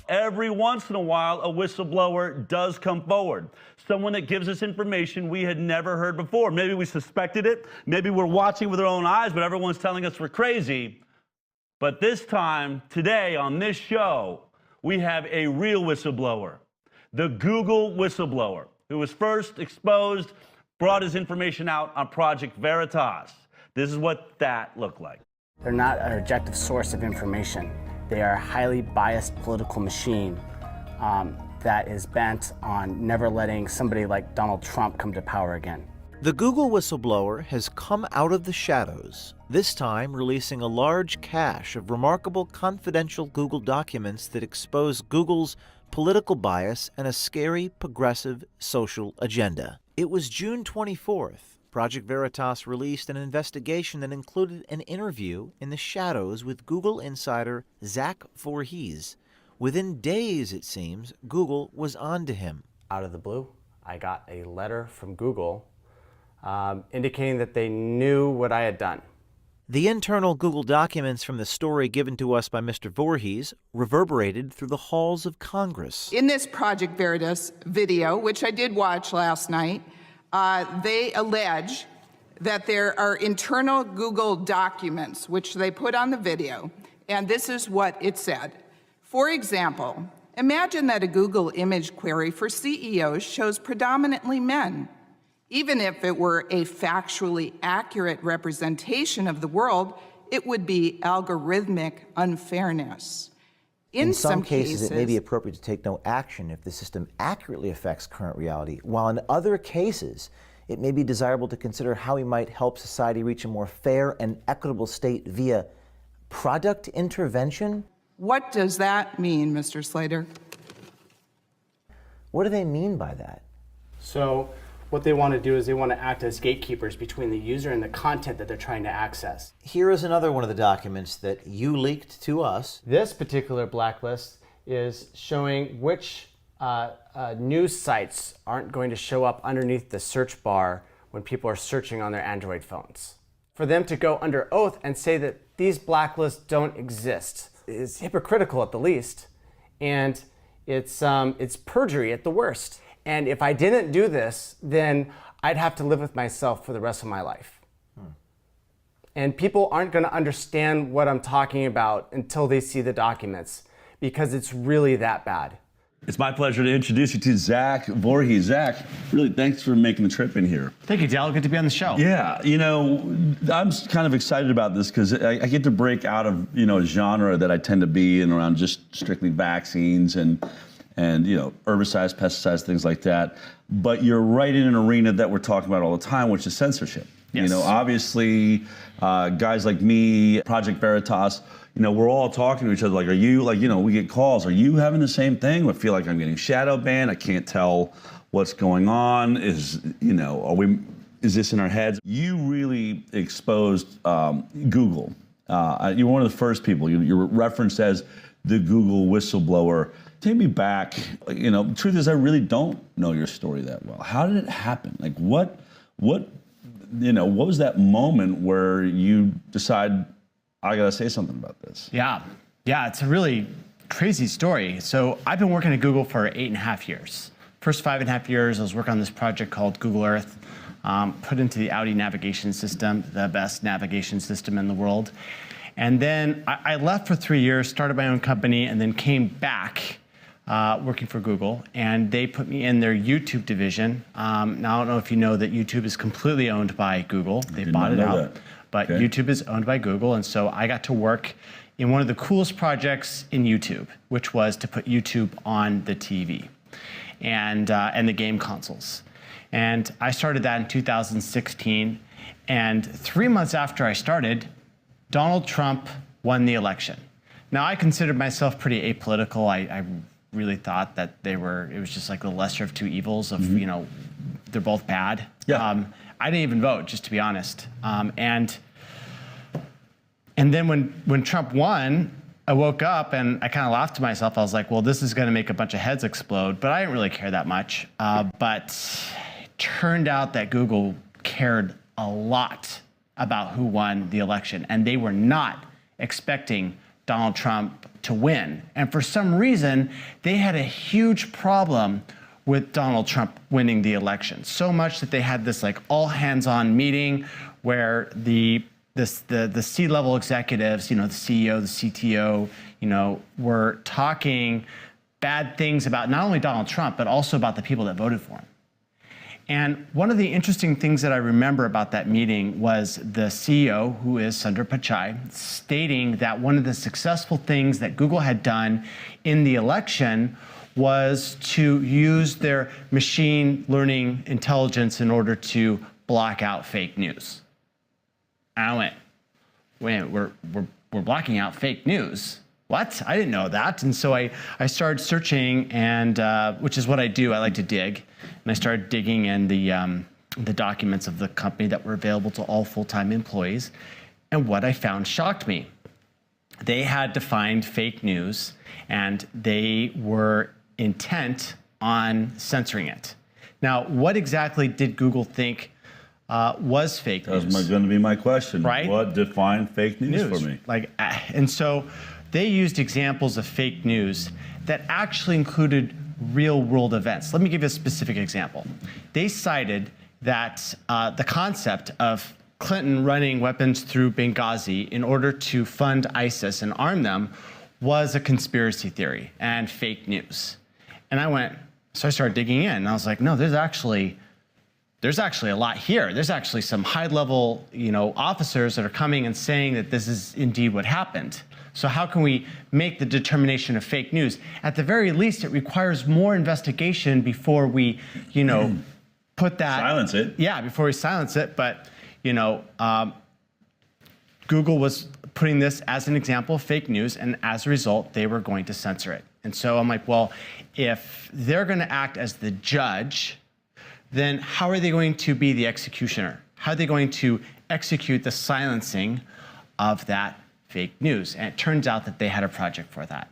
Every once in a while, a whistleblower does come forward. Someone that gives us information we had never heard before. Maybe we suspected it. Maybe we're watching with our own eyes, but everyone's telling us we're crazy. But this time, today, on this show, we have a real whistleblower. The Google whistleblower, who was first exposed, brought his information out on Project Veritas. This is what that looked like. They're not an objective source of information. They are a highly biased political machine that is bent on never letting somebody like Donald Trump come to power again. The Google whistleblower has come out of the shadows, this time releasing a large cache of remarkable confidential Google documents that expose Google's political bias and a scary progressive social agenda. It was June 24th. Project Veritas released an investigation that included an interview in the shadows with Google insider Zack Vorhies. Within days, it seems, Google was on to him. Out of the blue, I got a letter from Google indicating that they knew what I had done. The internal Google documents from the story given to us by Mr. Vorhies reverberated through the halls of Congress. In this Project Veritas video, which I did watch last night, they allege that there are internal Google documents, which they put on the video, and this is what it said. For example, imagine that a Google image query for CEOs shows predominantly men. Even if it were a factually accurate representation of the world, it would be algorithmic unfairness. In some cases, it may be appropriate to take no action if the system accurately affects current reality, while in other cases, it may be desirable to consider how we might help society reach a more fair and equitable state via product intervention. What does that mean, Mr. Slater? What do they mean by that? So what they want to do is they want to act as gatekeepers between the user and the content that they're trying to access. Here is another one of the documents that you leaked to us. This particular blacklist is showing which news sites aren't going to show up underneath the search bar when people are searching on their Android phones. For them to go under oath and say that these blacklists don't exist is hypocritical at the least, and it's perjury at the worst. And if I didn't do this, then I'd have to live with myself for the rest of my life. And people aren't going to understand what I'm talking about until they see the documents, because it's really that bad. It's my pleasure to introduce you to Zack Vorhies. Zack, really, thanks for making the trip in here. Thank you, Dale. Good to be on the show. Yeah, you know, I'm kind of excited about this because I get to break out of, you know, a genre that I tend to be in around just strictly vaccines and you know, herbicides, pesticides, things like that. But you're right in an arena that we're talking about all the time, which is censorship. Yes. You know, obviously, guys like me, Project Veritas, you know, we're all talking to each other like, are you, like, you know, we get calls, are you having the same thing? I feel like I'm getting shadow banned. I can't tell what's going on. Is, you know, is this in our heads? You really exposed Google. You're one of the first people. You're referenced as the Google whistleblower. Take me back. You know, the truth is I really don't know your story that well. How did it happen? Like what you know, what was that moment where you decide I gotta say something about this? Yeah, it's a really crazy story. So I've been working at Google for 8.5 years. First 5.5 years, I was working on this project called Google Earth, put into the Audi navigation system, the best navigation system in the world. And then I left for 3 years, started my own company, and then came back working for Google, and they put me in their YouTube division. Now, I don't know if you know that YouTube is completely owned by Google. They bought it out, but okay. YouTube is owned by Google, and so I got to work in one of the coolest projects in YouTube, which was to put YouTube on the TV and the game consoles. And I started that in 2016, and 3 months after I started, Donald Trump won the election. Now, I considered myself pretty apolitical. I really thought that it was just like the lesser of two evils of, you know, they're both bad. Yeah. I didn't even vote, just to be honest. And then when Trump won, I woke up and I kind of laughed to myself. I was like, well, this is going to make a bunch of heads explode, but I didn't really care that much. But it turned out that Google cared a lot about who won the election, and they were not expecting Donald Trump to win. And for some reason, they had a huge problem with Donald Trump winning the election. So much that they had this like all hands-on meeting where the C-level executives, the CEO, the CTO, were talking bad things about not only Donald Trump, but also about the people that voted for him. And one of the interesting things that I remember about that meeting was the CEO, who is Sundar Pichai, stating that one of the successful things that Google had done in the election was to use their machine learning intelligence in order to block out fake news. And I went, wait, we're blocking out fake news? What? I didn't know that. And so I started searching, and which is what I do. I like to dig. And I started digging in the documents of the company that were available to all full-time employees. And what I found shocked me. They had defined fake news, and they were intent on censoring it. Now, what exactly did Google think was fake news? That was going to be my question. Right? What defined fake news for me? And so they used examples of fake news that actually included real-world events. Let me give you a specific example. They cited that the concept of Clinton running weapons through Benghazi in order to fund ISIS and arm them was a conspiracy theory and fake news. And so I started digging in, and I was like, no, there's actually a lot here. There's actually some high-level, officers that are coming and saying that this is indeed what happened. So how can we make the determination of fake news? At the very least, it requires more investigation before we, put that... Silence it. Yeah, before we silence it. But, Google was putting this as an example of fake news, and as a result, they were going to censor it. And so I'm like, well, if they're going to act as the judge, then how are they going to be the executioner? How are they going to execute the silencing of that fake news? And it turns out that they had a project for that.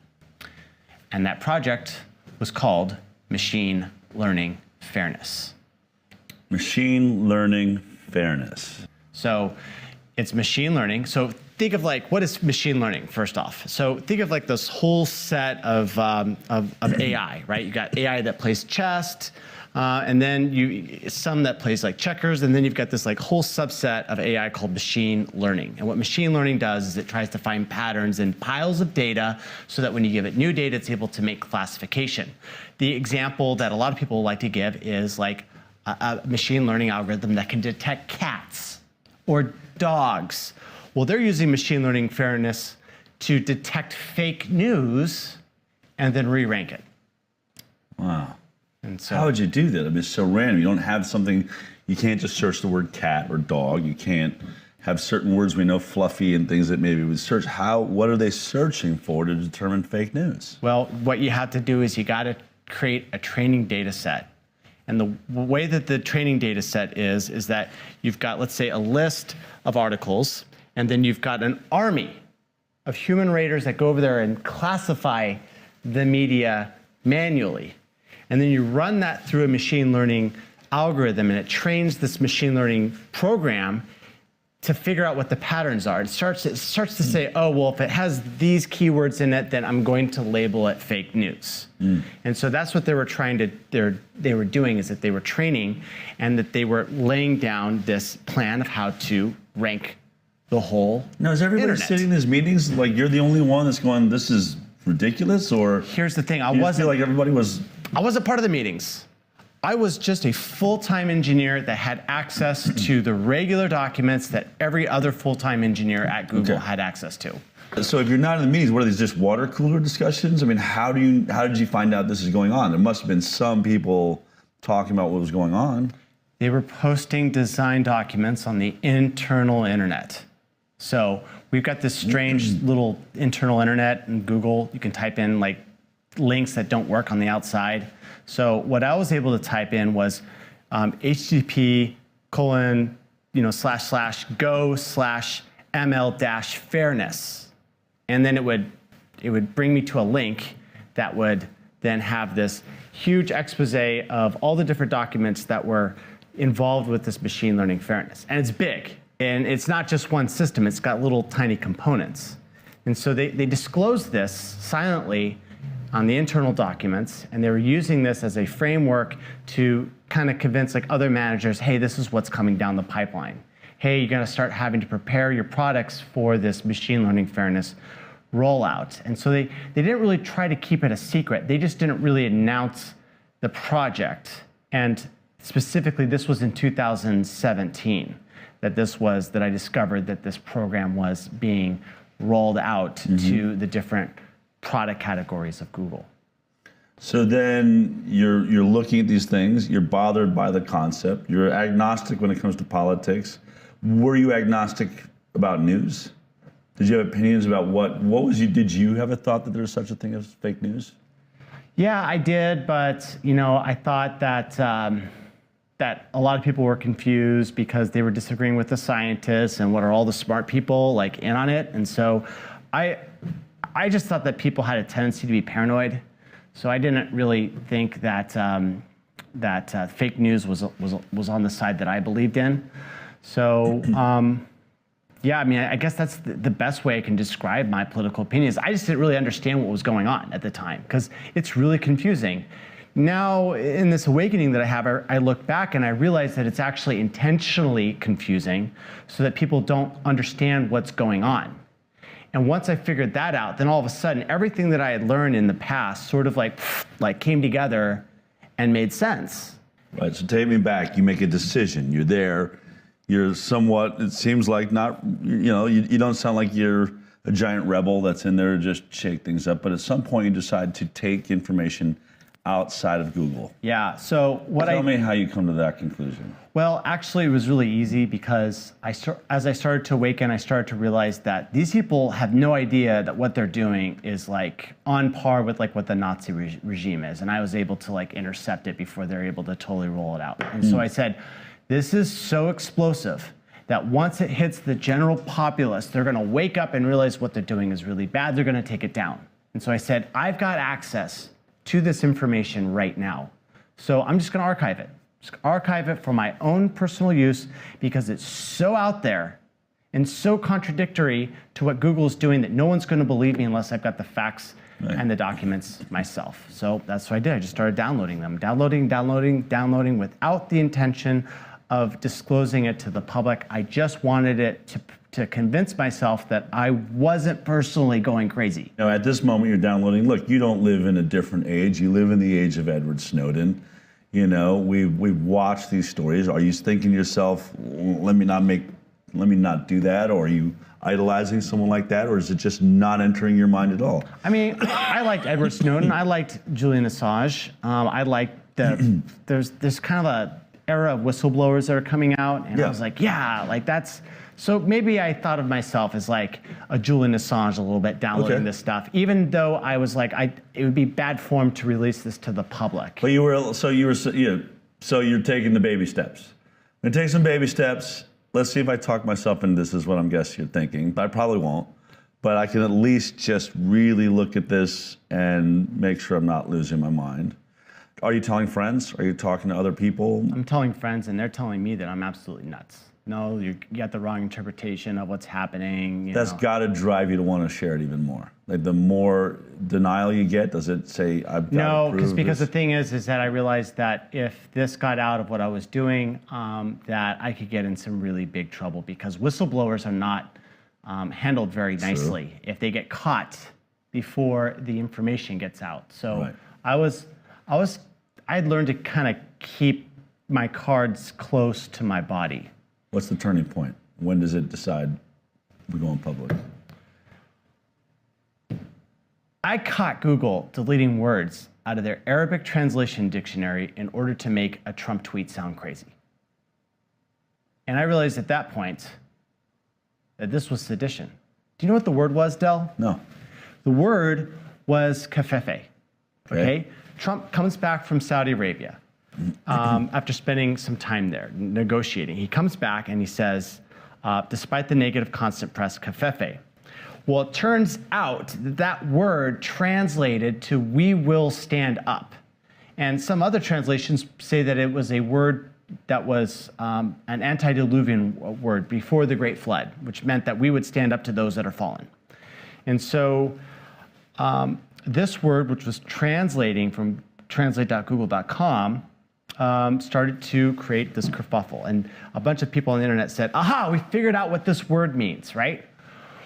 And that project was called Machine Learning Fairness. Machine learning fairness. So it's machine learning. So think of what is machine learning, first off? So think of this whole set of AI, right? You got AI that plays chess, and then some that plays checkers, and then you've got this whole subset of AI called machine learning. And what machine learning does is it tries to find patterns in piles of data so that when you give it new data, it's able to make classification. The example that a lot of people like to give is a machine learning algorithm that can detect cats or dogs. Well, they're using machine learning fairness to detect fake news and then re-rank it. Wow. And so, how would you do that? I mean, it's so random. You don't have something, you can't just search the word cat or dog. You can't have certain words we know, fluffy and things that maybe we search. What are they searching for to determine fake news? Well, what you have to do is you got to create a training data set. And the way that the training data set is that you've got, let's say, a list of articles, and then you've got an army of human raters that go over there and classify the media manually. And then you run that through a machine learning algorithm, and it trains this machine learning program to figure out what the patterns are. It starts to say, oh, well, if it has these keywords in it, then I'm going to label it fake news. And so that's what they were they were doing, is that they were training, and that they were laying down this plan of how to rank the whole Now, is everybody internet. sitting in these meetings you're the only one that's going, this is ridiculous? Or Here's the thing, I you just feel wasn't like everybody was... I wasn't part of the meetings. I was just a full-time engineer that had access to the regular documents that every other full-time engineer at Google had access to. So if you're not in the meetings, what are these, just water cooler discussions? I mean, how did you find out this is going on? There must have been some people talking about what was going on. They were posting design documents on the internal internet. So we've got this strange little internal internet in Google. You can type in links that don't work on the outside. So what I was able to type in was http://go/ml-fairness. And then it would bring me to a link that would then have this huge expose of all the different documents that were involved with this machine learning fairness. And it's big. And it's not just one system. It's got little tiny components. And so they disclosed this silently on the internal documents, and they were using this as a framework to kind of convince like other managers, hey, this is what's coming down the pipeline. Hey, you're going to start having to prepare your products for this machine learning fairness rollout. And so they didn't really try to keep it a secret. They just didn't really announce the project. And specifically, this was in 2017 that I discovered that this program was being rolled out to the different product categories of Google. So then you're looking at these things, you're bothered by the concept, you're agnostic when it comes to politics. Were you agnostic about news? Did you have opinions about did you have a thought that there was such a thing as fake news? Yeah, I did, but I thought that that a lot of people were confused because they were disagreeing with the scientists and what are all the smart people like in on it. And so I just thought that people had a tendency to be paranoid. So I didn't really think that fake news was on the side that I believed in. So yeah, I mean, I guess that's the best way I can describe my political opinions. I just didn't really understand what was going on at the time because it's really confusing. Now, in this awakening that I have, I look back and I realize that it's actually intentionally confusing so that people don't understand what's going on. And once I figured that out, then all of a sudden, everything that I had learned in the past sort of like came together and made sense. Right, so take me back. You make a decision. You're there. You're somewhat, it seems like not, you don't sound like you're a giant rebel that's in there to just shake things up. But at some point, you decide to take information outside of Google. Yeah, so Tell me how you come to that conclusion. Well, actually, it was really easy because as I started to awaken, I started to realize that these people have no idea that what they're doing is like on par with like what the Nazi regime is. And I was able to like intercept it before they're able to totally roll it out. And so I said, this is so explosive that once it hits the general populace, they're going to wake up and realize what they're doing is really bad. They're going to take it down. And so I said, I've got access to this information right now. So I'm just going to archive it. Just archive it for my own personal use because it's so out there and so contradictory to what Google is doing that no one's going to believe me unless I've got the facts and the documents myself. So that's what I did. I just started downloading them, downloading without the intention of disclosing it to the public. I just wanted it to convince myself that I wasn't personally going crazy. Now, at this moment, you're downloading. Look, you don't live in a different age. You live in the age of Edward Snowden. We've watched these stories. Are you thinking to yourself, let me not do that? Or are you idolizing someone like that? Or is it just not entering your mind at all? I mean, I liked Edward Snowden. I liked Julian Assange. I liked there's kind of a era of whistleblowers that are coming out. And I was like, yeah, like that's, so maybe I thought of myself as like a Julian Assange a little bit, downloading this stuff, even though I was like, it would be bad form to release this to the public. But so you're taking the baby steps. I'm gonna take some baby steps. Let's see if I talk myself into this is what I'm guessing you're thinking. I probably won't, but I can at least just really look at this and make sure I'm not losing my mind. Are you telling friends? Are you talking to other people? I'm telling friends, and they're telling me that I'm absolutely nuts. No, you got the wrong interpretation of what's happening. That's got to drive you to want to share it even more. Like the more denial you get, does it say I've got to prove No, because this? the thing is that I realized that if this got out of what I was doing, that I could get in some really big trouble because whistleblowers are not handled very nicely if they get caught before the information gets out. So I'd learned to kind of keep my cards close to my body. What's the turning point? When does it decide we're going public? I caught Google deleting words out of their Arabic translation dictionary in order to make a Trump tweet sound crazy. And I realized at that point that this was sedition. Do you know what the word was, Del? No. The word was kerfuffle. Okay? Trump comes back from Saudi Arabia after spending some time there negotiating. He comes back and he says, despite the negative constant press, kerfuffle. Well, it turns out that word translated to "we will stand up." And some other translations say that it was a word that was an antediluvian word before the Great Flood, which meant that we would stand up to those that are fallen. And so this word, which was translating from translate.google.com, started to create this kerfuffle. And a bunch of people on the internet said, aha, we figured out what this word means, right?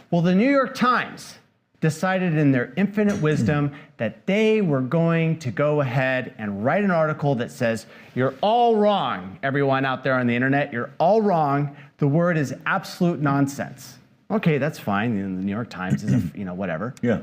Well, the New York Times decided in their infinite wisdom that they were going to go ahead and write an article that says, you're all wrong, everyone out there on the internet, you're all wrong. The word is absolute nonsense. Okay, that's fine. The New York Times is, whatever. Yeah.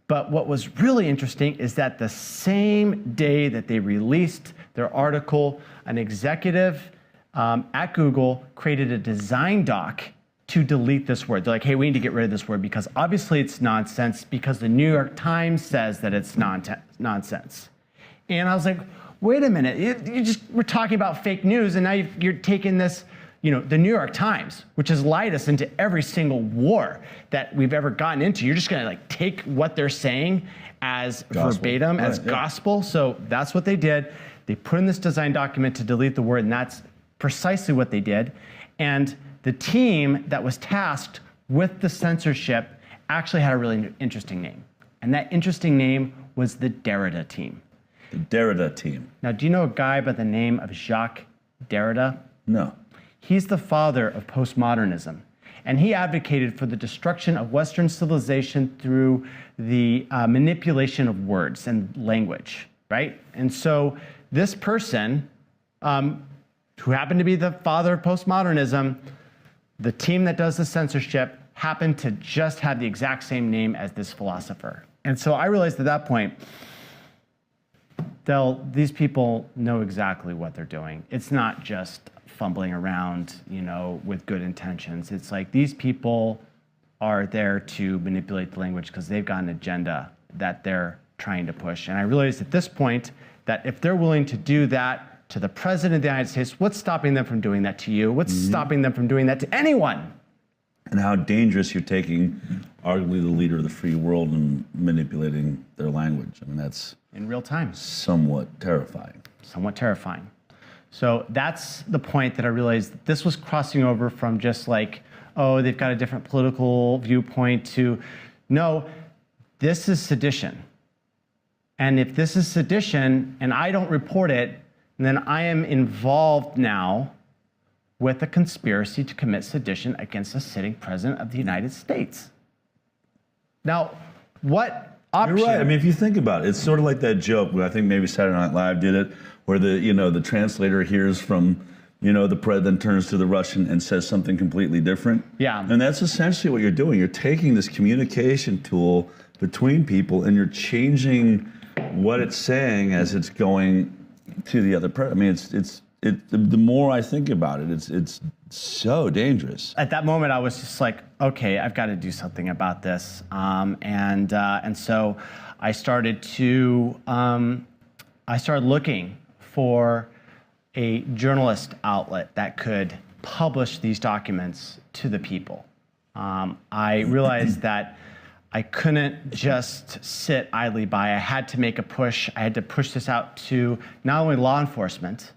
But what was really interesting is that the same day that they released their article, an executive at Google created a design doc to delete this word. They're like, hey, we need to get rid of this word because obviously it's nonsense because the New York Times says that it's nonsense. And I was like, wait a minute, we're talking about fake news and now you're taking this, the New York Times, which has lied us into every single war that we've ever gotten into. You're just gonna take what they're saying as gospel. Verbatim, as gospel. So that's what they did. They put in this design document to delete the word and that's precisely what they did. And the team that was tasked with the censorship actually had a really interesting name. And that interesting name was the Derrida Team. The Derrida Team. Now, do you know a guy by the name of Jacques Derrida? No. He's the father of postmodernism. And he advocated for the destruction of Western civilization through the manipulation of words and language, right? And so this person, who happened to be the father of postmodernism, the team that does the censorship happened to just have the exact same name as this philosopher. And so I realized at that point, these people know exactly what they're doing. It's not just fumbling around, with good intentions. It's like these people are there to manipulate the language because they've got an agenda that they're trying to push. And I realized at this point that if they're willing to do that to the President of the United States, what's stopping them from doing that to you? What's stopping them from doing that to anyone? And how dangerous you're taking arguably the leader of the free world and manipulating their language. I mean, that's In real time. somewhat terrifying. Somewhat terrifying. So that's the point that I realized that this was crossing over from just like, oh, they've got a different political viewpoint to, no, this is sedition. And if this is sedition and I don't report it, then I am involved now with a conspiracy to commit sedition against a sitting president of the United States. Now, what option? You're right. I mean, if you think about it, it's sort of like that joke where I think maybe Saturday Night Live did it, where the translator hears from, the president turns to the Russian and says something completely different. Yeah. And that's essentially what you're doing. You're taking this communication tool between people and you're changing what it's saying as it's going to the other person. I mean, the more I think about it, it's so dangerous. At that moment, I was just like, okay, I've got to do something about this. And so I started looking for a journalist outlet that could publish these documents to the people. I realized that I couldn't just sit idly by. I had to make a push. I had to push this out to not only law enforcement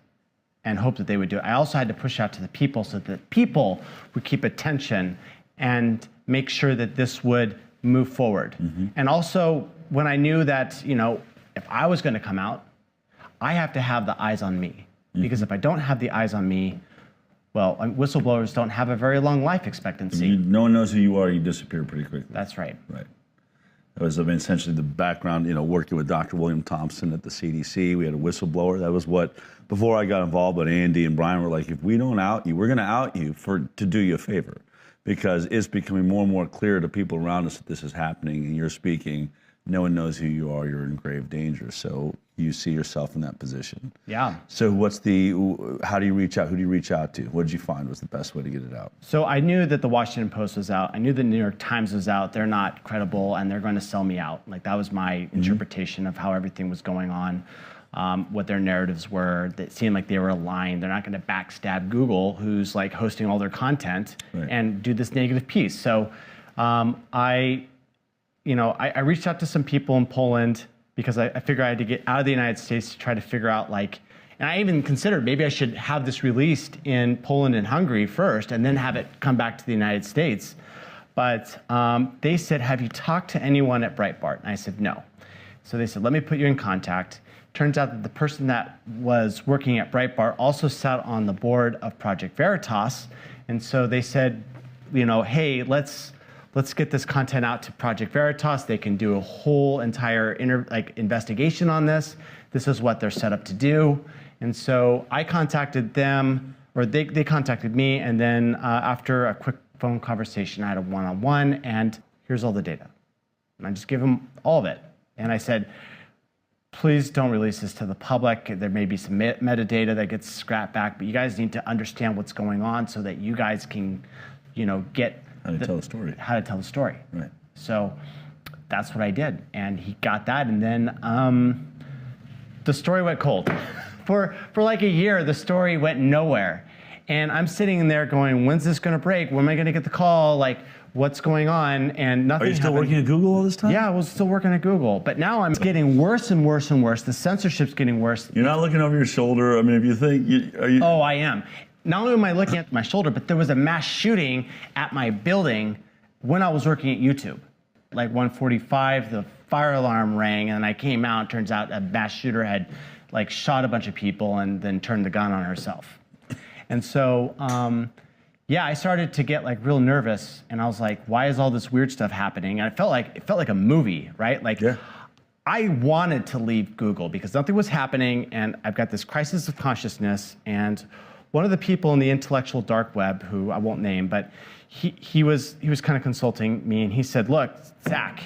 and hope that they would do it. I also had to push out to the people so that people would keep attention and make sure that this would move forward. And also, when I knew that, if I was going to come out, I have to have the eyes on me. Because if I don't have the eyes on me, well, whistleblowers don't have a very long life expectancy. No one knows who you are, you disappear pretty quickly. That's right. Right. That was essentially the background, working with Dr. William Thompson at the CDC. We had a whistleblower. That was what, before I got involved, but Andy and Brian were like, if we don't out you, we're going to out you to do you a favor. Because it's becoming more and more clear to people around us that this is happening and you're speaking. No one knows who you are. You're in grave danger. So you see yourself in that position. Yeah. So how do you reach out? Who do you reach out to? What did you find was the best way to get it out? So I knew that the Washington Post was out. I knew the New York Times was out. They're not credible and they're going to sell me out. Like that was my interpretation of how everything was going on, what their narratives were. It seemed like they were aligned. They're not going to backstab Google, who's like hosting all their content, and do this negative piece. So I reached out to some people in Poland because I figured I had to get out of the United States to try to figure out and I even considered maybe I should have this released in Poland and Hungary first and then have it come back to the United States. But they said, have you talked to anyone at Breitbart? And I said, no. So they said, let me put you in contact. Turns out that the person that was working at Breitbart also sat on the board of Project Veritas. And so they said, hey, let's get this content out to Project Veritas. They can do a whole entire investigation on this. This is what they're set up to do. And so I contacted them, or they contacted me, and then after a quick phone conversation, I had a one-on-one, and here's all the data. And I just gave them all of it. And I said, please don't release this to the public. There may be some metadata that gets scrapped back, but you guys need to understand what's going on so that you guys can, get How to tell the story. How to tell the story. Right. So that's what I did, and he got that, and then the story went cold. For like a year, the story went nowhere. And I'm sitting in there going, when's this going to break? When am I going to get the call? Like, what's going on? And nothing Are you still happened. working at Google all this time? Yeah, I was still working at Google. But now it's getting worse and worse and worse. The censorship's getting worse. You're not looking over your shoulder. I mean, if you think, are you? Oh, I am. Not only am I looking at my shoulder, but there was a mass shooting at my building when I was working at YouTube. Like 1:45, the fire alarm rang, and I came out. Turns out a mass shooter had shot a bunch of people and then turned the gun on herself. And so, I started to get real nervous, and I was like, why is all this weird stuff happening? And it felt like a movie, right? I wanted to leave Google because nothing was happening, and I've got this crisis of consciousness. And one of the people in the intellectual dark web, who I won't name, but he was kind of consulting me, and he said, look, Zack,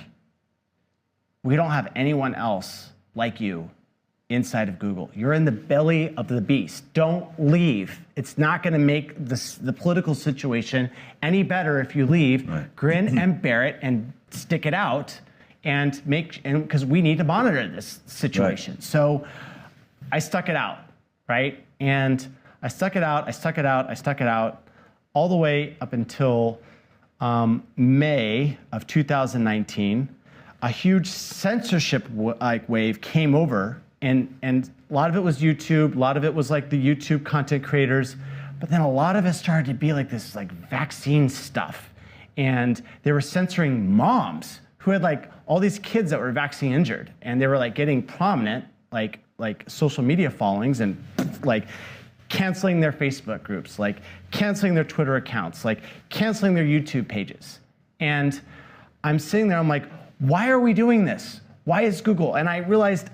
we don't have anyone else like you inside of Google. You're in the belly of the beast. Don't leave. It's not going to make the political situation any better if you leave. Right. Grin and bear it and stick it out, and because we need to monitor this situation. Right. So I stuck it out, right? And I stuck it out all the way up until May of 2019. A huge censorship wave came over. And a lot of it was YouTube, a lot of it was the YouTube content creators, but then a lot of it started to be this vaccine stuff. And they were censoring moms who had all these kids that were vaccine injured, and they were getting prominent social media followings, and canceling their Facebook groups, canceling their Twitter accounts, canceling their YouTube pages. And I'm sitting there, I'm like, why are we doing this? Why is Google? And I realized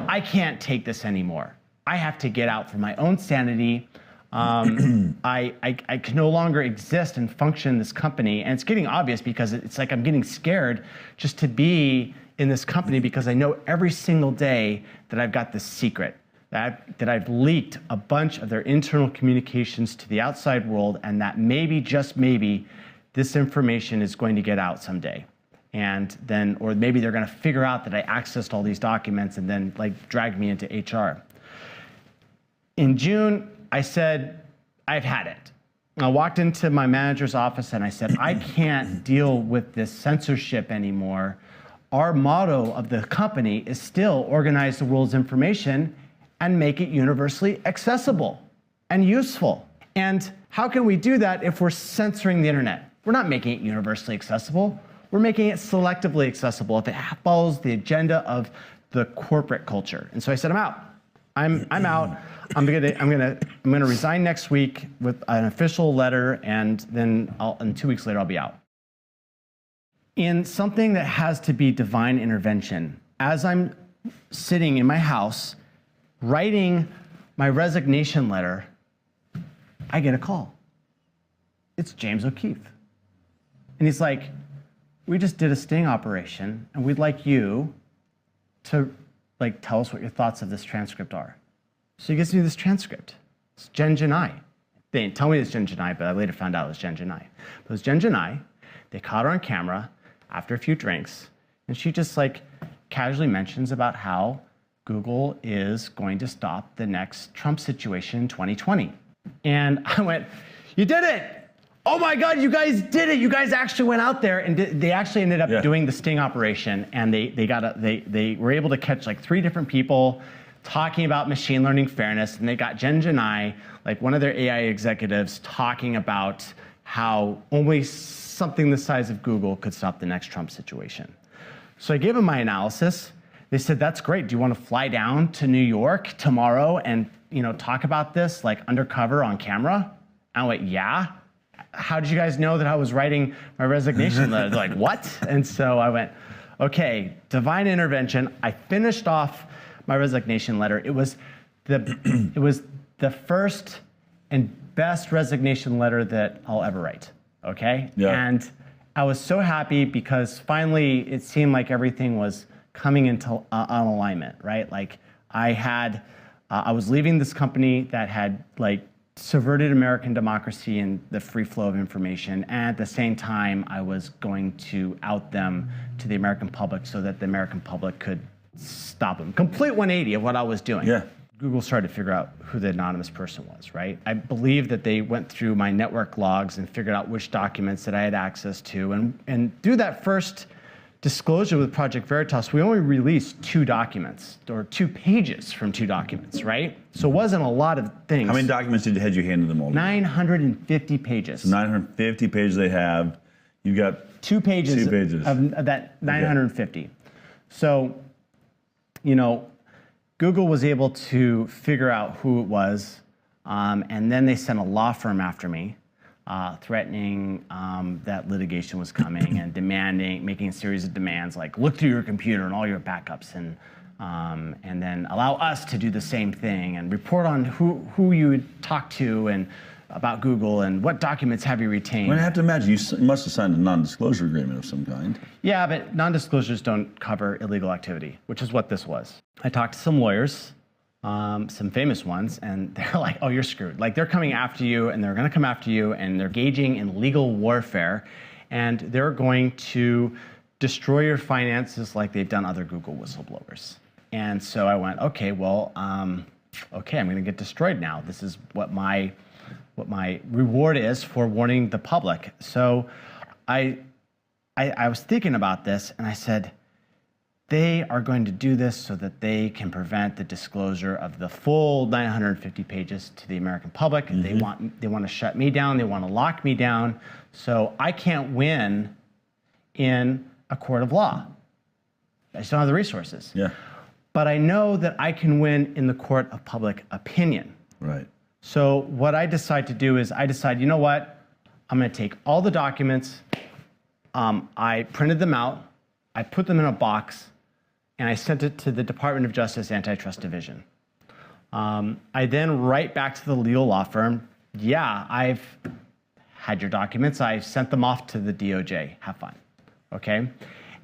I can't take this anymore. I have to get out for my own sanity. I can no longer exist and function in this company. And it's getting obvious because it's I'm getting scared just to be in this company because I know every single day that I've got this secret, that I've leaked a bunch of their internal communications to the outside world, and that maybe, just maybe, this information is going to get out someday. And then, or maybe they're going to figure out that I accessed all these documents and then drag me into HR. In June, I said, I've had it. I walked into my manager's office and I said, I can't deal with this censorship anymore. Our motto of the company is still organize the world's information and make it universally accessible and useful. And how can we do that if we're censoring the internet? We're not making it universally accessible. We're making it selectively accessible if it follows the agenda of the corporate culture. And so I said, I'm out. I'm out. I'm gonna resign next week with an official letter, and then and 2 weeks later I'll be out. In something that has to be divine intervention, as I'm sitting in my house writing my resignation letter, I get a call. It's James O'Keefe. And he's like, we just did a sting operation, and we'd like you to tell us what your thoughts of this transcript are. So he gives me this transcript. It's Jen Janai. They didn't tell me it's Jen Janai, but I later found out it was Jen Janai. But it was Jen Janai. They caught her on camera after a few drinks, and she just casually mentions about how Google is going to stop the next Trump situation in 2020. And I went, you did it! Oh my God, you guys did it! You guys actually went out there, and they actually ended up doing the sting operation, and they were able to catch 3 different people talking about machine learning fairness, and they got Jen Janai, one of their AI executives, talking about how only something the size of Google could stop the next Trump situation. So I gave them my analysis. They said, that's great. Do you want to fly down to New York tomorrow and talk about this like undercover on camera? I went, yeah. How did you guys know that I was writing my resignation letter? They're like, what? And so I went, okay, divine intervention. I finished off my resignation letter. It was the first and best resignation letter that I'll ever write, okay? Yeah. And I was so happy because finally it seemed like everything was coming into on alignment, right? Like I was leaving this company that had like subverted American democracy and the free flow of information, and at the same time, I was going to out them to the American public so that the American public could stop them. Complete 180 of what I was doing. Yeah. Google started to figure out who the anonymous person was, right? I believe that they went through my network logs and figured out which documents that I had access to, and through that first disclosure with Project Veritas, we only released 2 documents, or 2 pages from 2 documents, right? So it wasn't a lot of things. How many documents had you handed them all? 950 pages. So 950 pages they have. You've got 2 pages, 2 pages. of that 950. Okay. So, Google was able to figure out who it was, and then they sent a law firm after me, threatening that litigation was coming and making a series of demands like look through your computer and all your backups and then allow us to do the same thing and report on who you would talk to and about Google and what documents have you retained. I have to imagine you must have signed a non-disclosure agreement of some kind. Yeah, but non-disclosures don't cover illegal activity, which is what this was. I talked to some lawyers, some famous ones, and they're like, oh, you're screwed. Like, they're coming after you, and they're going to come after you, and they're engaging in legal warfare, and they're going to destroy your finances like they've done other Google whistleblowers. And so I went, okay, well, okay, I'm going to get destroyed now. This is what my reward is for warning the public. So I was thinking about this, and I said, they are going to do this so that they can prevent the disclosure of the full 950 pages to the American public. Mm-hmm. They want to shut me down. They want to lock me down. So I can't win in a court of law. I just don't have the resources. Yeah. But I know that I can win in the court of public opinion. Right. So what I decide to do is you know what? I'm going to take all the documents. I printed them out. I put them in a box, and I sent it to the Department of Justice Antitrust Division. I then write back to the legal law firm, yeah, I've had your documents. I've sent them off to the DOJ. Have fun, okay?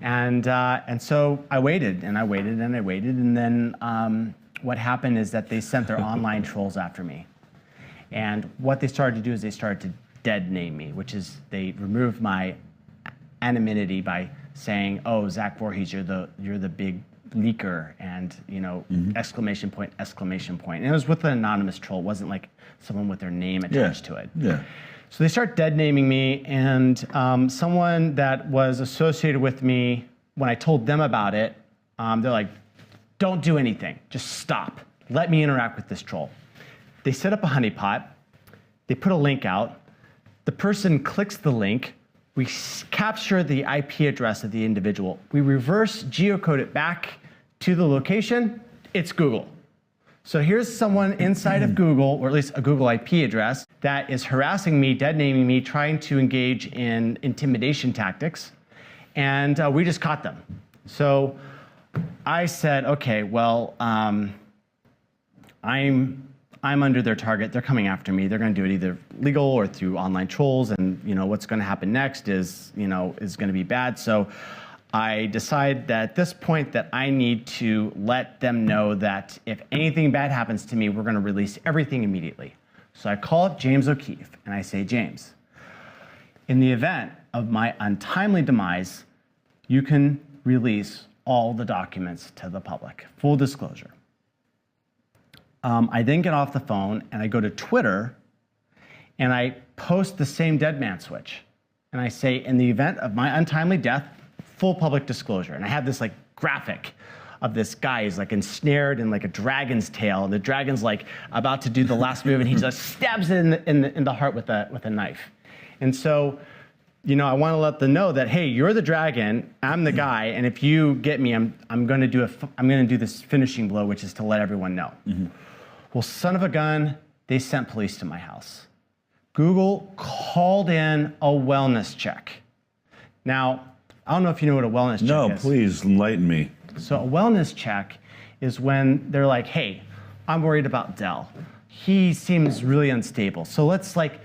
And so I waited, and I waited, and I waited, and then what happened is that they sent their online trolls after me. And what they started to do is they started to dead name me, which is they removed my anonymity by saying, "Oh, Zack Vorhies, you're the big leaker," and mm-hmm. exclamation point, exclamation point. And it was with an anonymous troll. It wasn't like someone with their name attached to it. Yeah. So they start dead naming me, and someone that was associated with me, when I told them about it, they're like, "Don't do anything. Just stop. Let me interact with this troll." They set up a honeypot. They put a link out. The person clicks the link. We capture the IP address of the individual. We reverse geocode it back to the location. It's Google. So here's someone inside of Google, or at least a Google IP address, that is harassing me, dead naming me, trying to engage in intimidation tactics. And we just caught them. So I said, okay, well, I'm under their target. They're coming after me. They're going to do it either legal or through online trolls, and what's going to happen next is going to be bad. So I decide that at this point that I need to let them know that if anything bad happens to me, we're going to release everything immediately. So I call up James O'Keefe and I say, James, in the event of my untimely demise, you can release all the documents to the public, full disclosure. I then get off the phone and I go to Twitter and I post the same dead man switch. And I say, in the event of my untimely death, full public disclosure. And I have this like graphic of this guy who's like ensnared in like a dragon's tail. And the dragon's like about to do the last move and he just stabs it in the heart with a knife. And so, you know, I want to let them know that, hey, you're the dragon, I'm the guy, and if you get me, I'm going to do this finishing blow, which is to let everyone know. Well, son of a gun, they sent police to my house. Google called in a wellness check. Now, I don't know if you know what a wellness check is. No, please enlighten me. So a wellness check is when they're like, hey, I'm worried about Dell. He seems really unstable. So let's like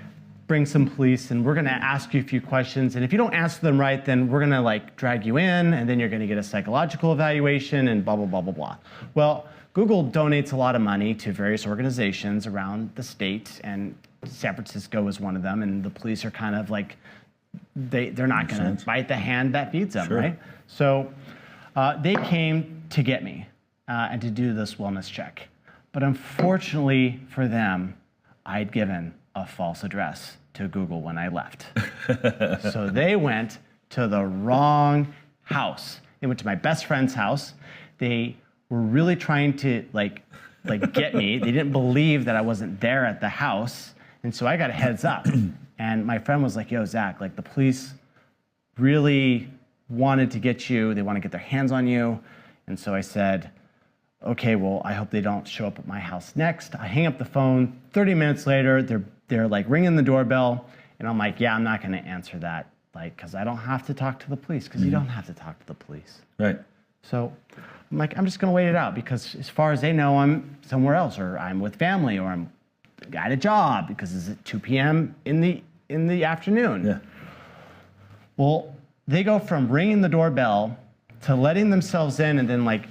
bring some police and we're gonna ask you a few questions. And if you don't answer them right, then we're gonna like drag you in and then you're gonna get a psychological evaluation and blah, blah, blah, blah, blah. Well, Google donates a lot of money to various organizations around the state, and San Francisco is one of them, and the police are kind of like, they're not gonna bite the hand that feeds them, right? So they came to get me and to do this wellness check. But unfortunately for them, I'd given a false address to Google when I left. So they went to the wrong house. They went to my best friend's house. They were really trying to like get me. They didn't believe that I wasn't there at the house. And so I got a heads up. And my friend was like, yo, Zach, like the police really wanted to get you. They want to get their hands on you. And so I said, okay, well, I hope they don't show up at my house next. I hang up the phone. 30 minutes later, they're like ringing the doorbell. And I'm like, yeah, I'm not going to answer that. Like, because I don't have to talk to the police, because you don't have to talk to the police. Right. So I'm like, I'm just going to wait it out, because as far as they know, I'm somewhere else, or I'm with family, or I'm at a job, because it's at 2 p.m. in the afternoon. Yeah. Well, they go from ringing the doorbell to letting themselves in and then like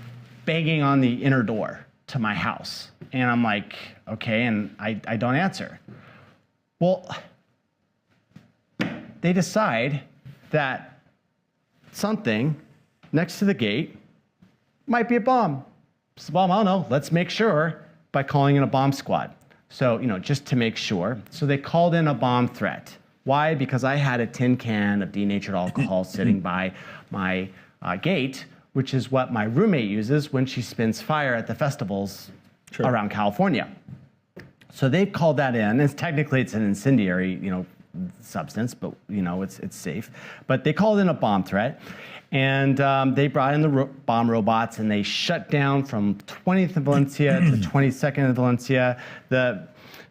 banging on the inner door to my house. And I'm like, okay, and I don't answer. Well, they decide that something next to the gate might be a bomb. It's a bomb, I don't know, let's make sure by calling in a bomb squad. So, you know, just to make sure. So they called in a bomb threat. Why? Because I had a tin can of denatured alcohol sitting by my gate, which is what my roommate uses when she spins fire at the festivals around California. So they've called that in. Technically, it's an incendiary, you know, substance, but you know, it's safe. But they called in a bomb threat, and they brought in the bomb robots, and they shut down from 20th and Valencia to 22nd and Valencia.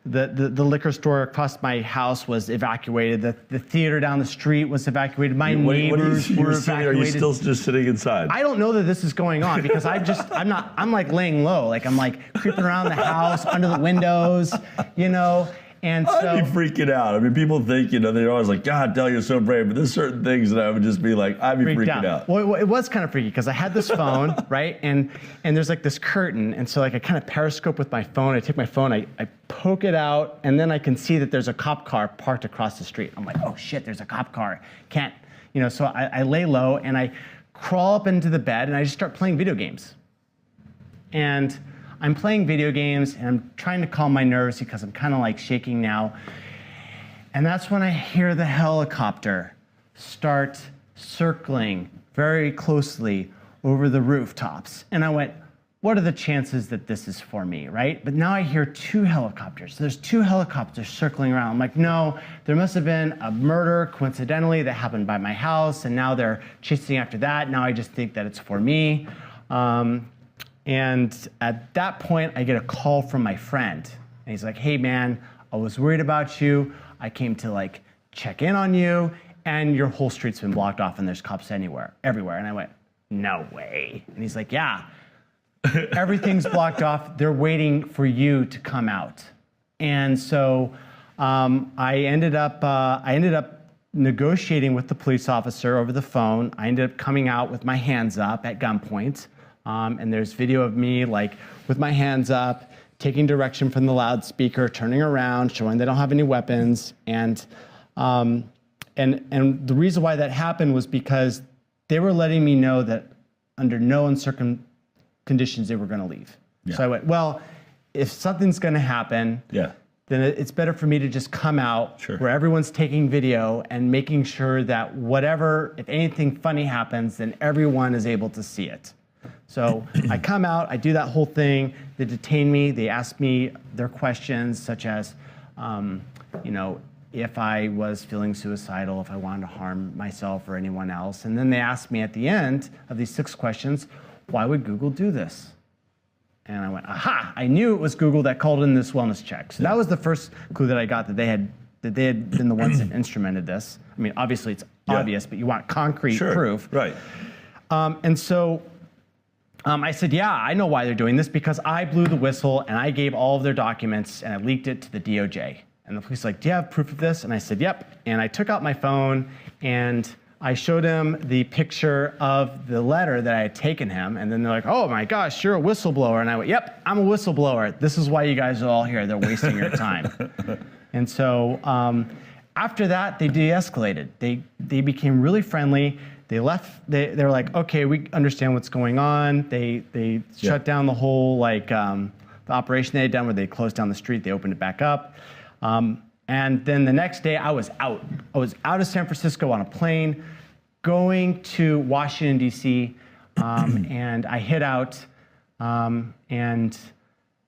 The liquor store across my house was evacuated. The theater down the street was evacuated. My neighbors were evacuated. Are you still just sitting inside? I don't know that this is going on, because I'm like laying low. Like I'm like creeping around the house, under the windows, you know. And so I'd be freaking out. I mean, people think, you know, they're always like, God, Del, you're so brave. But there's certain things that I would just be like, I'd be freaking out. Well, it was kind of freaky, because I had this phone, right? And there's like this curtain. And so like I kind of periscope with my phone. I take my phone, I poke it out, and then I can see that there's a cop car parked across the street. I'm like, oh shit, there's a cop car. Can't, you know, so I lay low and I crawl up into the bed and I just start playing video games. And I'm playing video games and I'm trying to calm my nerves, because I'm kind of like shaking now. And that's when I hear the helicopter start circling very closely over the rooftops. And I went, what are the chances that this is for me, right? But now I hear 2 helicopters. There's 2 helicopters circling around. I'm like, no, there must have been a murder coincidentally that happened by my house, and now they're chasing after that. Now I just think that it's for me. And at that point, I get a call from my friend. And he's like, hey man, I was worried about you. I came to like check in on you, and your whole street's been blocked off and there's cops everywhere. And I went, no way. And he's like, yeah, everything's blocked off. They're waiting for you to come out. And so I ended up negotiating with the police officer over the phone. I ended up coming out with my hands up at gunpoint. And there's video of me like with my hands up, taking direction from the loudspeaker, turning around, showing they don't have any weapons. And the reason why that happened was because they were letting me know that under no uncertain conditions they were going to leave. Yeah. So I went, well, if something's going to happen, then it's better for me to just come out where everyone's taking video and making sure that whatever, if anything funny happens, then everyone is able to see it. So I come out, I do that whole thing. They detain me. They ask me their questions, such as, you know, if I was feeling suicidal, if I wanted to harm myself or anyone else. And then they asked me at the end of these 6 questions, why would Google do this? And I went, aha, I knew it was Google that called in this wellness check. So that was the first clue that I got, that they had been the ones that instrumented this. I mean, obviously it's obvious, but you want concrete proof. Right. And so I said, yeah, I know why they're doing this, because I blew the whistle and I gave all of their documents and I leaked it to the DOJ. And the police were like, do you have proof of this? And I said, yep. And I took out my phone and I showed him the picture of the letter that I had taken him. And then they're like, oh my gosh, you're a whistleblower. And I went, yep, I'm a whistleblower. This is why you guys are all here. They're wasting your time. And so after that, they de-escalated. They became really friendly. They left. They're like, okay, we understand what's going on. They shut down the whole the operation they had done, where they closed down the street. They opened it back up. And then the next day, I was out. I was out of San Francisco on a plane, going to Washington, D.C., and I hid out. And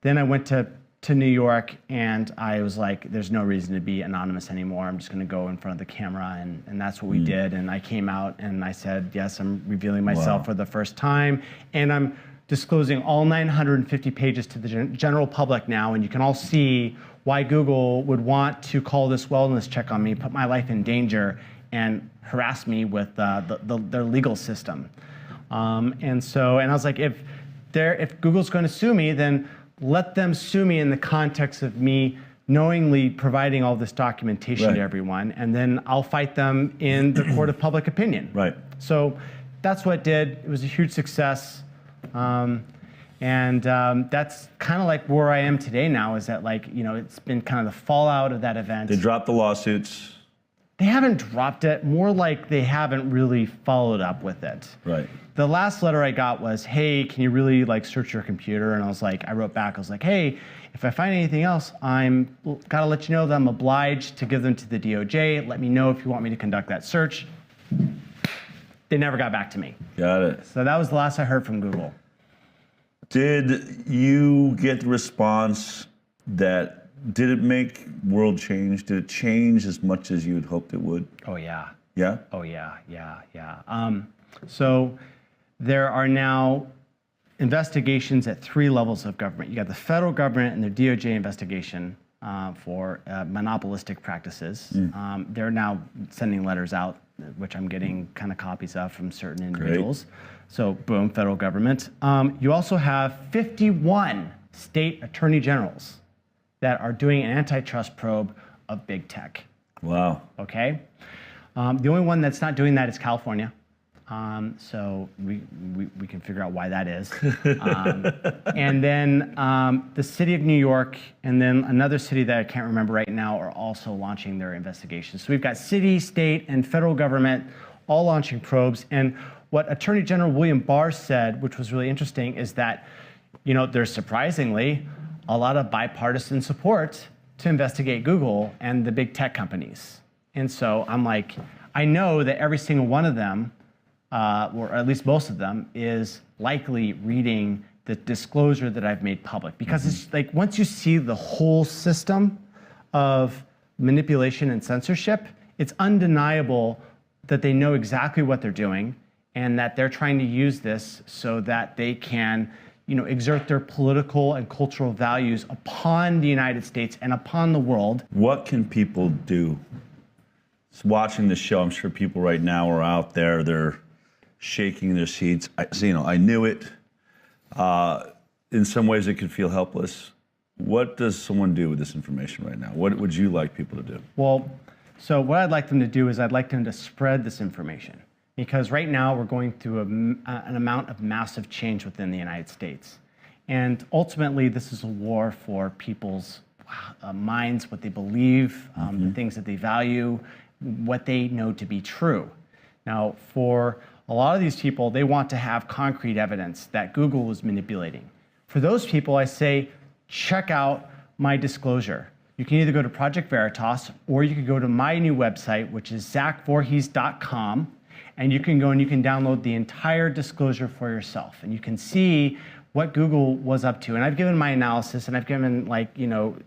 then I went to New York, and I was like, there's no reason to be anonymous anymore. I'm just going to go in front of the camera, and that's what we did. And I came out, and I said, yes, I'm revealing myself for the first time, and I'm disclosing all 950 pages to the general public now, and you can all see why Google would want to call this wellness check on me, put my life in danger, and harass me with their legal system. And I was like, if Google's going to sue me, then let them sue me in the context of me knowingly providing all this documentation to everyone, and then I'll fight them in the court of public opinion. Right. So that's what it did. It was a huge success. That's kind of like where I am today now, is that it's been kind of the fallout of that event. They dropped the lawsuits. They haven't dropped it, more like they haven't really followed up with it. Right. The last letter I got was, hey, can you really search your computer? And I wrote back, I was like, hey, if I find anything else, gotta let you know that I'm obliged to give them to the DOJ. Let me know if you want me to conduct that search. They never got back to me. Got it. So that was the last I heard from Google. Did you get the response did it make world change? Did it change as much as you had hoped it would? Oh, yeah. Yeah? Oh, yeah. So there are now investigations at 3 levels of government. You got the federal government and the DOJ investigation for monopolistic practices. They're now sending letters out, which I'm getting kind of copies of from certain individuals. Great. So boom, federal government. You also have 51 state attorney generals that are doing an antitrust probe of big tech. Wow. Okay? The only one that's not doing that is California. So we can figure out why that is. And then the city of New York and then another city that I can't remember right now are also launching their investigations. So we've got city, state, and federal government all launching probes. And what Attorney General William Barr said, which was really interesting, is that there's surprisingly a lot of bipartisan support to investigate Google and the big tech companies. And so I'm like, I know that every single one of them, or at least most of them, is likely reading the disclosure that I've made public. Because it's like, once you see the whole system of manipulation and censorship, it's undeniable that they know exactly what they're doing and that they're trying to use this so that they can exert their political and cultural values upon the United States and upon the world. What can people do? Watching this show, I'm sure people right now are out there, they're shaking their seats. I knew it. In some ways, it could feel helpless. What does someone do with this information right now? What would you like people to do? Well, so what I'd like them to do is I'd like them to spread this information. Because right now we're going through an amount of massive change within the United States. And ultimately, this is a war for people's minds, what they believe, the things that they value, what they know to be true. Now, for a lot of these people, they want to have concrete evidence that Google is manipulating. For those people, I say, check out my disclosure. You can either go to Project Veritas, or you can go to my new website, which is zackvorhies.com. And you can go and you can download the entire disclosure for yourself. And you can see what Google was up to. And I've given my analysis, and I've given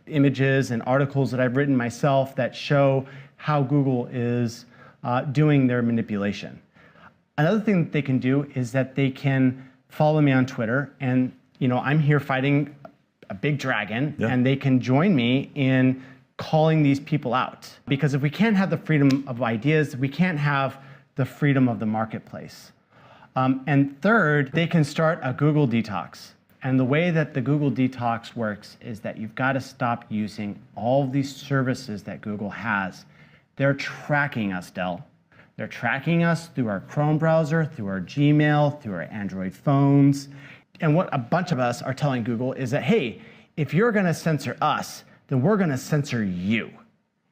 images and articles that I've written myself that show how Google is doing their manipulation. Another thing that they can do is that they can follow me on Twitter, and I'm here fighting a big dragon, and they can join me in calling these people out. Because if we can't have the freedom of ideas, we can't have the freedom of the marketplace. And third, they can start a Google detox. And the way that the Google detox works is that you've got to stop using all of these services that Google has. They're tracking us, Del. They're tracking us through our Chrome browser, through our Gmail, through our Android phones. And what a bunch of us are telling Google is that, hey, if you're going to censor us, then we're going to censor you.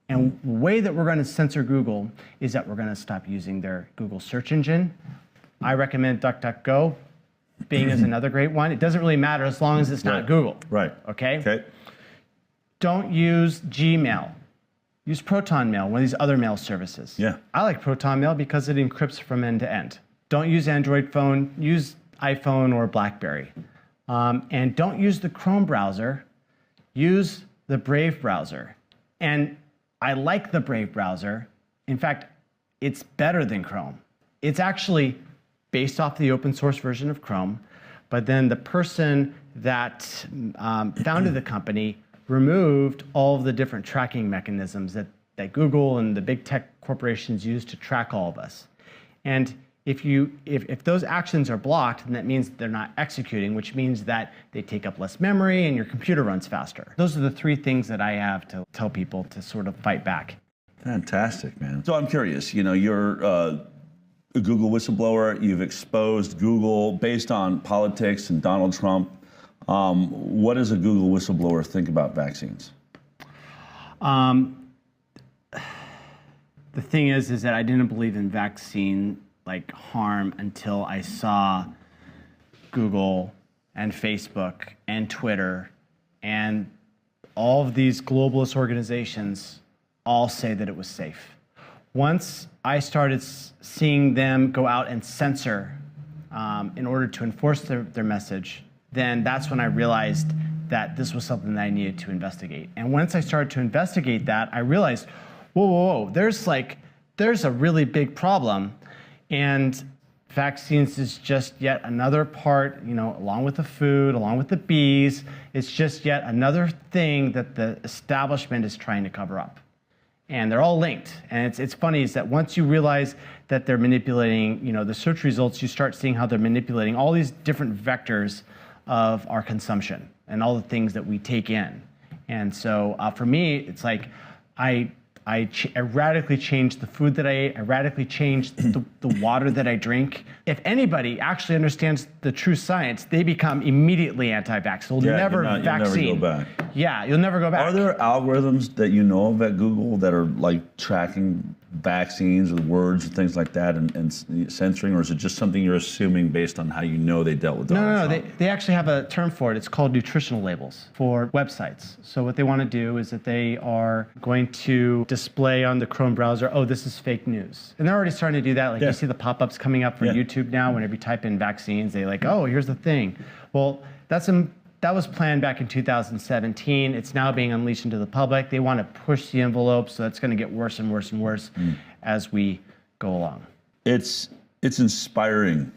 And the way that we're going to censor Google is that we're going to stop using their Google search engine. I recommend DuckDuckGo. Bing is another great one. It doesn't really matter as long as it's not Google. Right. Okay? Okay. Don't use Gmail. Use Proton Mail, one of these other mail services. Yeah. I like Proton Mail because it encrypts from end to end. Don't use Android phone. Use iPhone or BlackBerry. And don't use the Chrome browser. Use the Brave browser. And I like the Brave browser. In fact, it's better than Chrome. It's actually based off the open source version of Chrome, but then the person that founded the company removed all of the different tracking mechanisms that Google and the big tech corporations use to track all of us. And if those actions are blocked, then that means they're not executing, which means that they take up less memory and your computer runs faster. Those are the three things that I have to tell people to sort of fight back. Fantastic, man. So I'm curious, you're a Google whistleblower. You've exposed Google based on politics and Donald Trump. What does a Google whistleblower think about vaccines? The thing is that I didn't believe in vaccine harm until I saw Google and Facebook and Twitter and all of these globalist organizations all say that it was safe. Once I started seeing them go out and censor in order to enforce their message, then that's when I realized that this was something that I needed to investigate. And once I started to investigate that, I realized, whoa, there's a really big problem. And vaccines is just yet another part, along with the food, along with the bees, it's just yet another thing that the establishment is trying to cover up. And they're all linked. And it's funny is that once you realize that they're manipulating, the search results, you start seeing how they're manipulating all these different vectors of our consumption and all the things that we take in. And so for me, it's like I radically changed the food that I ate. I radically changed the water that I drink. If anybody actually understands the true science, they become immediately anti-vax. They'll never vaccine. You'll never go back. Yeah, you'll never go back. Are there algorithms that you know of at Google that are tracking vaccines with words and things like that and censoring, or is it just something you're assuming based on how you know they dealt with Donald Trump? No, they actually have a term for it. It's called nutritional labels for websites. So what they want to do is that they are going to display on the Chrome browser, oh, this is fake news. And they're already starting to do that. You see the pop-ups coming up for YouTube now. Whenever you type in vaccines, they oh, here's the thing. Well, that was planned back in 2017. It's now being unleashed into the public. They want to push the envelope, so that's going to get worse and worse and worse as we go along. It's inspiring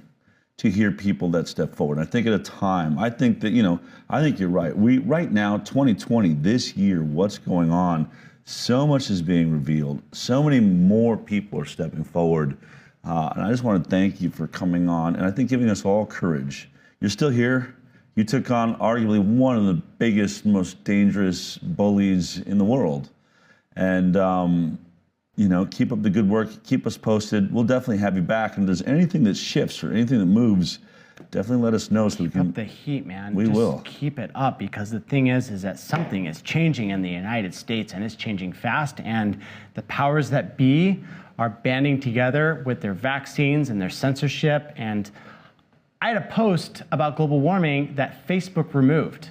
to hear people that step forward. I think at a time, I think that, I think you're right. Right now, 2020, this year, what's going on, so much is being revealed. So many more people are stepping forward. And I just want to thank you for coming on and I think giving us all courage. You're still here. You took on arguably one of the biggest, most dangerous bullies in the world. And, keep up the good work. Keep us posted. We'll definitely have you back. And if there's anything that shifts or anything that moves, definitely let us know so we can. Keep up the heat, man. We will. Keep it up because the thing is that something is changing in the United States and it's changing fast. And the powers that be are banding together with their vaccines and their censorship. And I had a post about global warming that Facebook removed,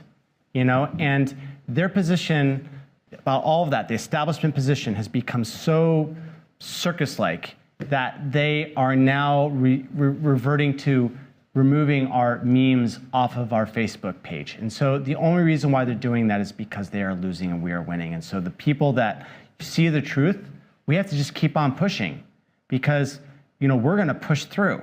and their position about all of that, the establishment position has become so circus-like that they are now reverting to removing our memes off of our Facebook page. And so the only reason why they're doing that is because they are losing and we are winning. And so the people that see the truth, we have to just keep on pushing because, we're going to push through.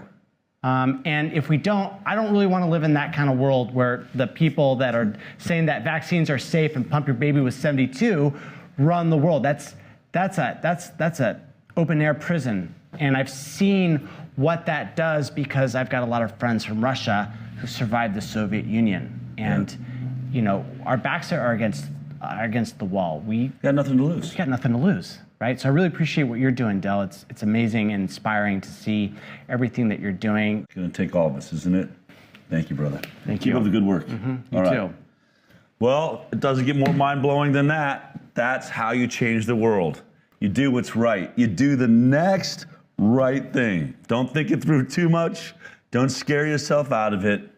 And if we don't, I don't really want to live in that kind of world where the people that are saying that vaccines are safe and pump your baby with 72 run the world. That's a open air prison. And I've seen what that does because I've got a lot of friends from Russia who survived the Soviet Union. And, our backs are against the wall. We got nothing to lose. We got nothing to lose, right? So I really appreciate what you're doing, Del. It's amazing and inspiring to see everything that you're doing. It's going to take all of us, isn't it? Thank you, brother. Thank Keep you. up the good work. You too. Well, it doesn't get more mind-blowing than that. That's how you change the world. You do what's right. You do the next right thing. Don't think it through too much. Don't scare yourself out of it.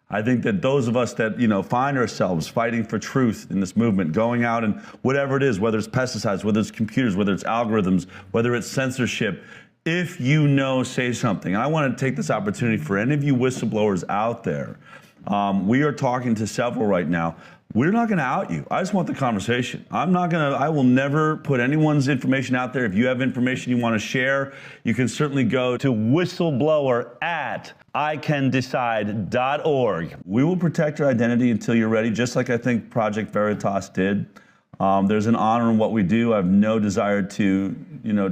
I think that those of us that, find ourselves fighting for truth in this movement, going out and whatever it is, whether it's pesticides, whether it's computers, whether it's algorithms, whether it's censorship, if you know, say something. And I want to take this opportunity for any of you whistleblowers out there. We are talking to several right now. We're not going to out you. I just want the conversation. I will never put anyone's information out there. If you have information you want to share, you can certainly go to whistleblower@icandecide.org. We will protect your identity until you're ready, just like I think Project Veritas did. There's an honor in what we do. I have no desire to,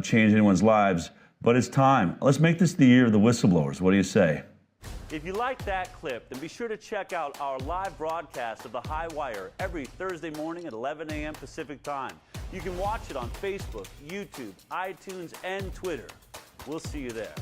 change anyone's lives, but it's time. Let's make this the year of the whistleblowers. What do you say? If you like that clip, then be sure to check out our live broadcast of the HighWire every Thursday morning at 11 a.m. Pacific Time. You can watch it on Facebook, YouTube, iTunes, and Twitter. We'll see you there.